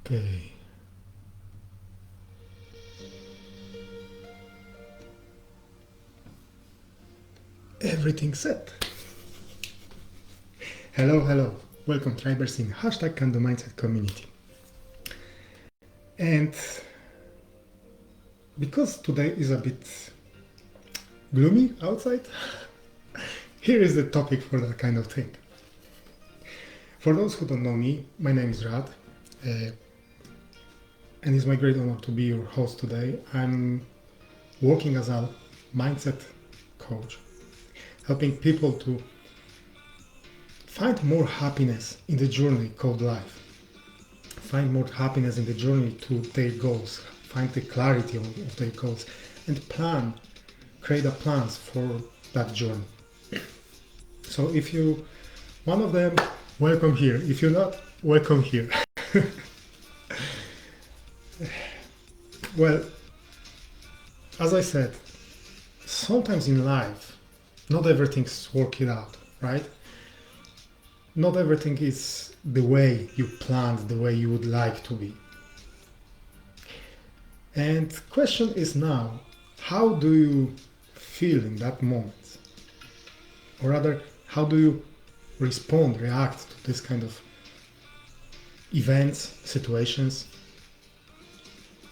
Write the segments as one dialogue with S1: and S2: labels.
S1: Okay. Everything set. Hello. Welcome, Tribers in #Candle Mindset community. And because today is a bit gloomy outside, here is the topic for that kind of thing. For those who don't know me, my name is Rad, and it's my great honor to be your host today. I'm working as a mindset coach, helping people to find more happiness in the journey called life. Find more happiness in the journey to their goals. Find the clarity of their goals and create a plans for that journey. So if you, one of them, welcome here. If you're not, welcome here. Well, as I said, sometimes in life, not everything's working out, right? Not everything is the way you planned, the way you would like to be. And the question is now, how do you feel in that moment? Or rather, how do you react to this kind of events, situations?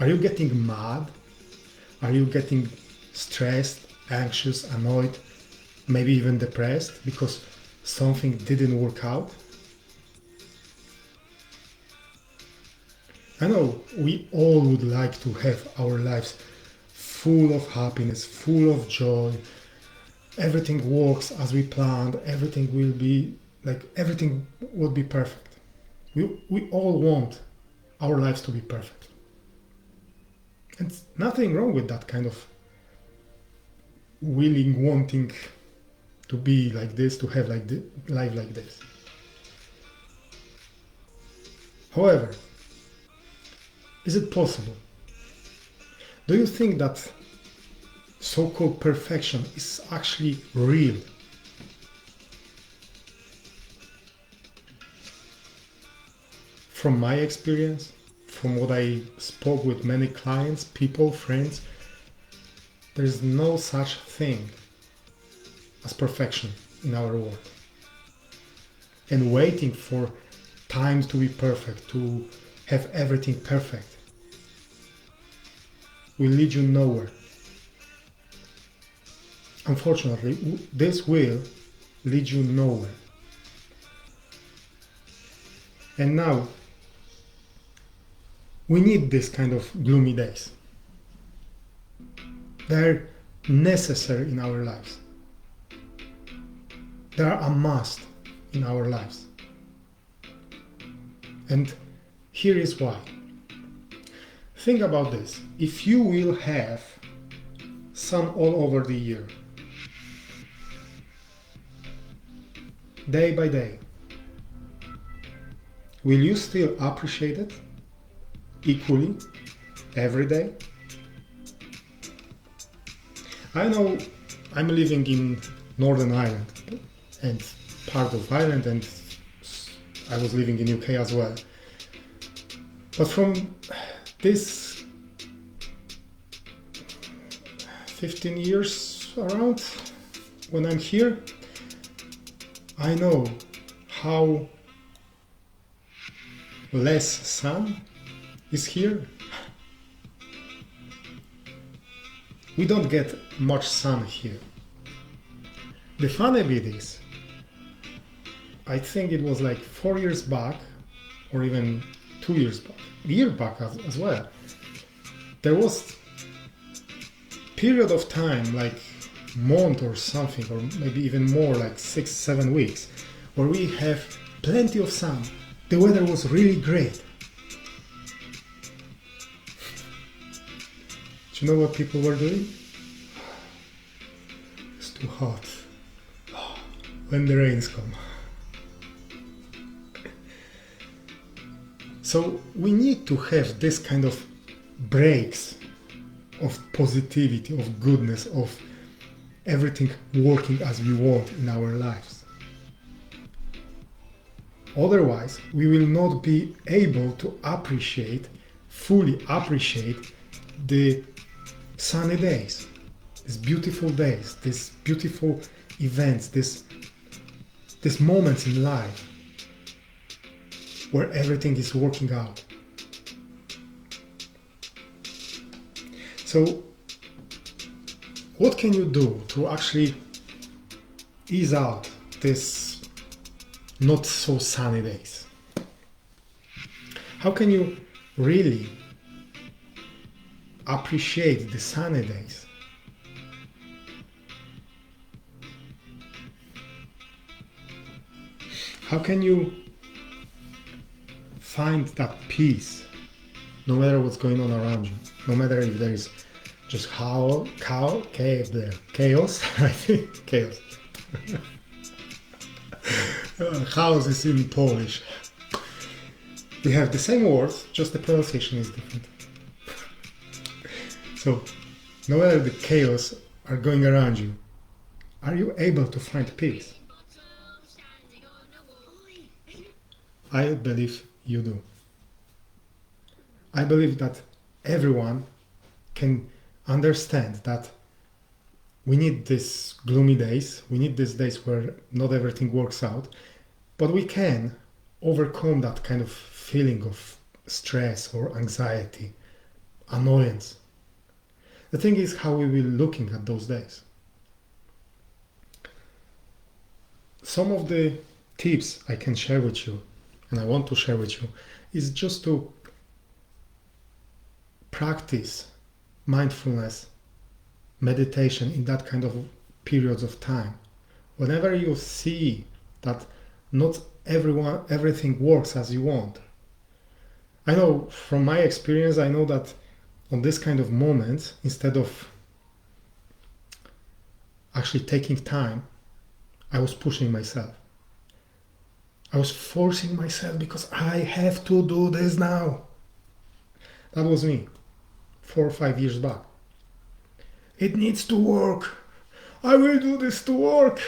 S1: Are you getting mad? Are you getting stressed, anxious, annoyed, maybe even depressed because something didn't work out? I know we all would like to have our lives full of happiness, full of joy. Everything works as we planned. Everything will be everything would be perfect. We all want our lives to be perfect. And nothing wrong with that kind of wanting to be like this, to have life like this. However, is it possible? Do you think that so-called perfection is actually real? From my experience, from what I spoke with many clients, people, friends, there is no such thing as perfection in our world. And waiting for time to be perfect, to have everything perfect, will lead you nowhere. Unfortunately, this will lead you nowhere. And now, we need this kind of gloomy days. They're necessary in our lives. They're a must in our lives. And here is why. Think about this. If you will have sun all over the year, day by day, will you still appreciate it equally every day? I know I'm living in Northern Ireland and part of Ireland, and I was living in UK as well. But from this 15 years around, when I'm here, I know how less sun is here. We don't get much sun here. The funny bit is, I think it was like 4 years back, or even 2 years back, a year back as well, there was period of time, like month or something, or maybe even more, like 6-7 weeks, where we have plenty of sun. The weather was really great. Do you know what people were doing? It's too hot. When the rains come. So we need to have this kind of breaks of positivity, of goodness, of everything working as we want in our lives. Otherwise, we will not be able to fully appreciate the sunny days, these beautiful days, these beautiful events, these moments in life where everything is working out. So, what can you do to actually ease out these not so sunny days? How can you really appreciate the sunny days? How can you find that peace no matter what's going on around you? No matter if there is just chaos, I think, chaos. Chaos is in Polish. We have the same words, just the pronunciation is different. So, no matter the chaos are going around you, are you able to find peace? I believe you do. I believe that everyone can understand that we need these gloomy days, we need these days where not everything works out, but we can overcome that kind of feeling of stress or anxiety, annoyance. The thing is how we will be looking at those days. Some of the tips I can share with you, and I want to share with you, is just to practice mindfulness, meditation in that kind of periods of time. Whenever you see that not everything works as you want. I know from my experience, I know that on this kind of moments, instead of actually taking time, I was pushing myself. I was forcing myself because I have to do this now. That was me 4 or 5 years back. It needs to work. I will do this to work.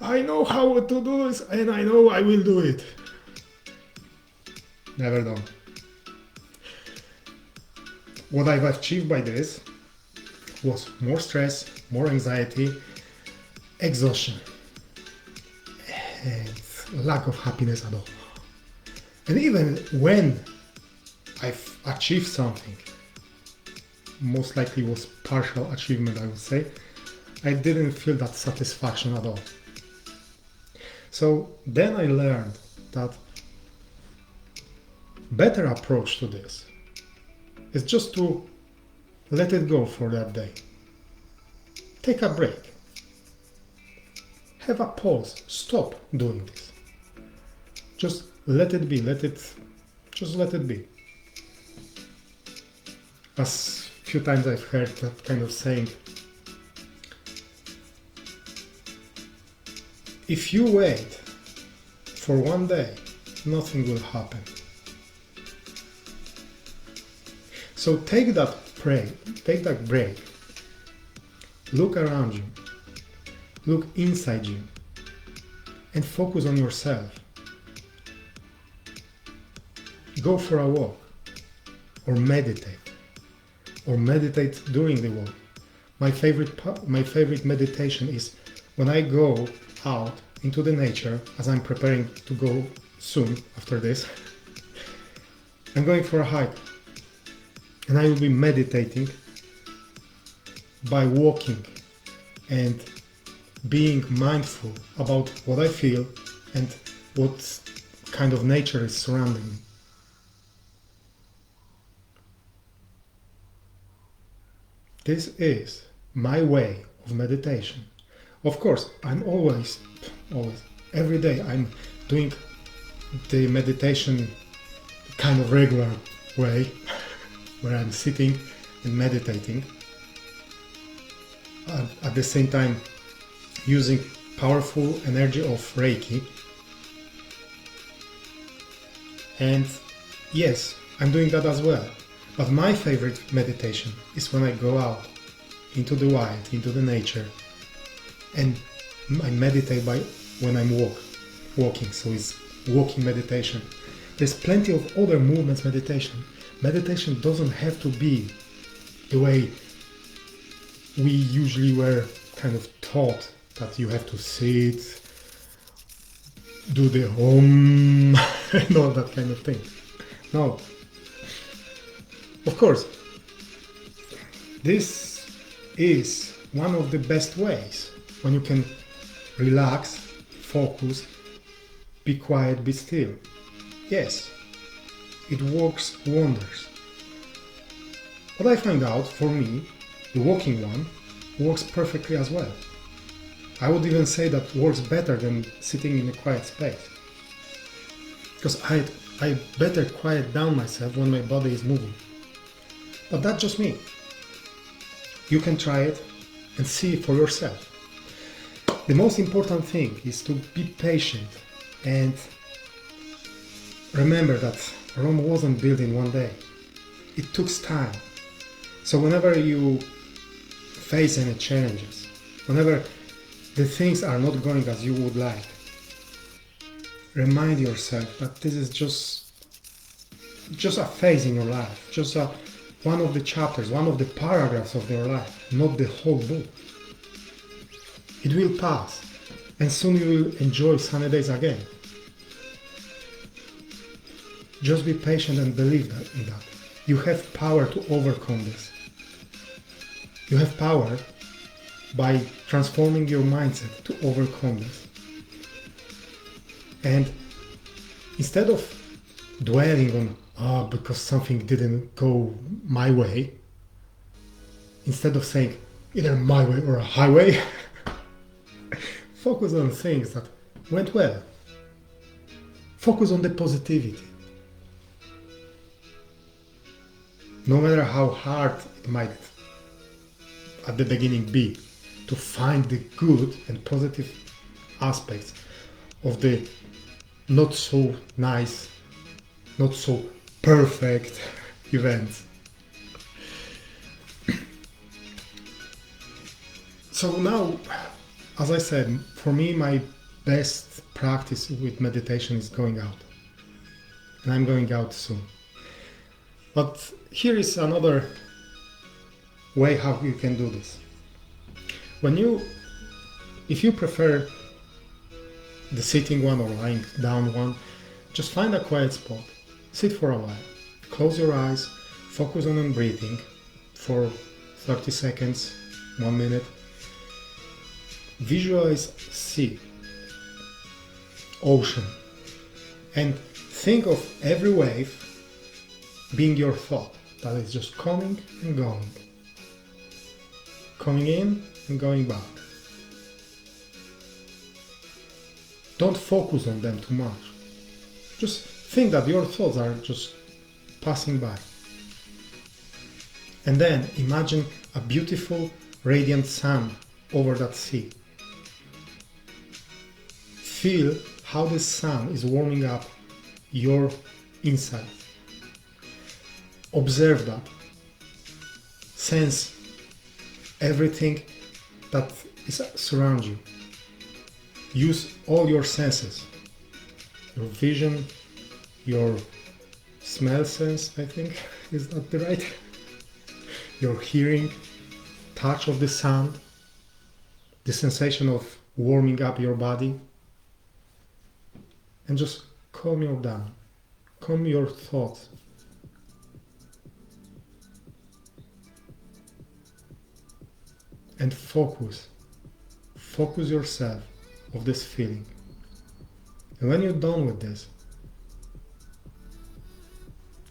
S1: I know how to do this and I know I will do it. Never done. What I've achieved by this was more stress, more anxiety, exhaustion, and lack of happiness at all. And even when I've achieved something, most likely was partial achievement, I would say, I didn't feel that satisfaction at all. So then I learned that better approach to this is just to let it go for that day. Take a break. Have a pause. Stop doing this. Just let it be. Just let it be. As few times I've heard that kind of saying, if you wait for one day, nothing will happen. So take that break, look around you, look inside you, and focus on yourself. Go for a walk, or meditate during the walk. My favorite meditation is when I go out into the nature, as I'm preparing to go soon after this. I'm going for a hike, and I will be meditating by walking and being mindful about what I feel and what kind of nature is surrounding me. This is my way of meditation. Of course, I'm always, every day I'm doing the meditation kind of regular way, where I'm sitting and meditating. At the same time, using powerful energy of Reiki. And yes, I'm doing that as well. But my favorite meditation is when I go out into the wild, into the nature, and I meditate when I'm walking. walking, so it's walking meditation. There's plenty of other movements meditation. Meditation doesn't have to be the way we usually were kind of taught, that you have to sit, do the hum and all that kind of thing. No. Of course, this is one of the best ways when you can relax, focus, be quiet, be still. Yes, it works wonders. But I find out, for me, the walking one works perfectly as well. I would even say that works better than sitting in a quiet space. Because I better quiet down myself when my body is moving. But that's just me. You can try it and see for yourself. The most important thing is to be patient and remember that Rome wasn't built in one day. It took time. So whenever you face any challenges, whenever the things are not going as you would like, remind yourself that this is just a phase in your life, just one of the chapters, one of the paragraphs of your life, not the whole book. It will pass, and soon you will enjoy sunny days again. Just be patient and believe in that. You have power to overcome this. You have power by transforming your mindset to overcome this. And instead of dwelling on, because something didn't go my way, instead of saying either my way or a highway, focus on things that went well. Focus on the positivity. No matter how hard it might at the beginning be to find the good and positive aspects of the not so nice, not so perfect events. So now, as I said, for me my best practice with meditation is going out. And I'm going out soon. But here is another way how you can do this. If you prefer the sitting one or lying down one, just find a quiet spot. Sit for a while. Close your eyes. Focus on breathing for 30 seconds, 1 minute. Visualize sea, ocean, and think of every wave being your thought that is just coming and going, coming in and going back. Don't focus on them too much. Just think that your thoughts are just passing by. And then imagine a beautiful, radiant sun over that sea. Feel how the sun is warming up your inside. Observe that. Sense everything that is surrounds you. Use all your senses. Your vision, your smell sense, I think, is that the right? Your hearing, touch of the sun, the sensation of warming up your body. And just calm you down. Calm your thoughts. And focus yourself of this feeling. And when you're done with this,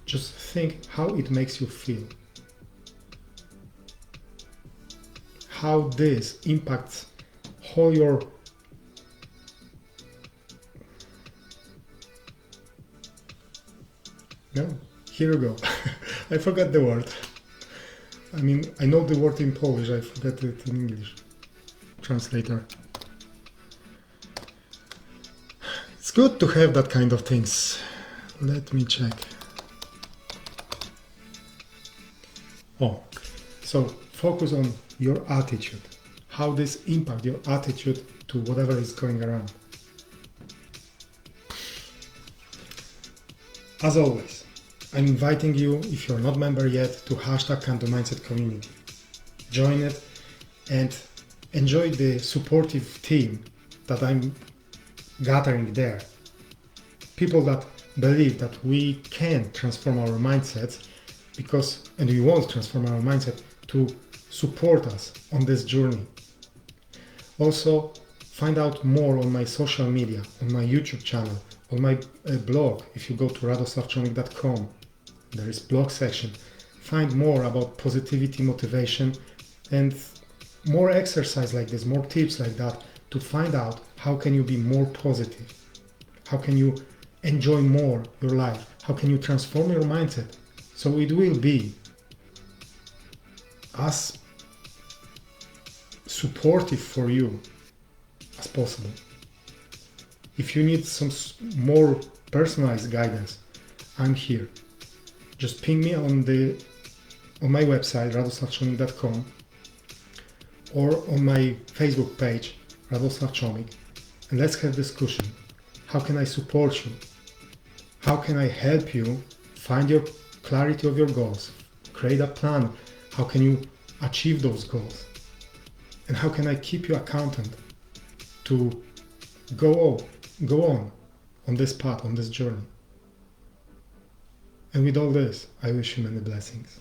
S1: just think how it makes you feel. How this impacts all your here we go. I forgot the word. I mean, I know the word in Polish, I forgot it in English. Translator. It's good to have that kind of things. Let me check. So focus on your attitude. How this impacts your attitude to whatever is going around. As always, I'm inviting you, if you're not member yet, to hashtag Kanto Mindset community. Join it and enjoy the supportive team that I'm gathering there. People that believe that we can transform our mindsets and we want to transform our mindset to support us on this journey. Also, find out more on my social media, on my YouTube channel, on my blog. If you go to radoslavchomik.com, there is blog section. Find more about positivity, motivation, and more exercise like this, more tips like that to find out how can you be more positive, how can you enjoy more your life, how can you transform your mindset so it will be as supportive for you as possible. If you need some more personalized guidance, I'm here. Just ping me on my website radoslavchomik.com or on my Facebook page Radoslav and let's have discussion. How can I support you? How can I help you find your clarity of your goals? Create a plan. How can you achieve those goals? And how can I keep you accountant to go on this path, on this journey? And with all this, I wish you many blessings.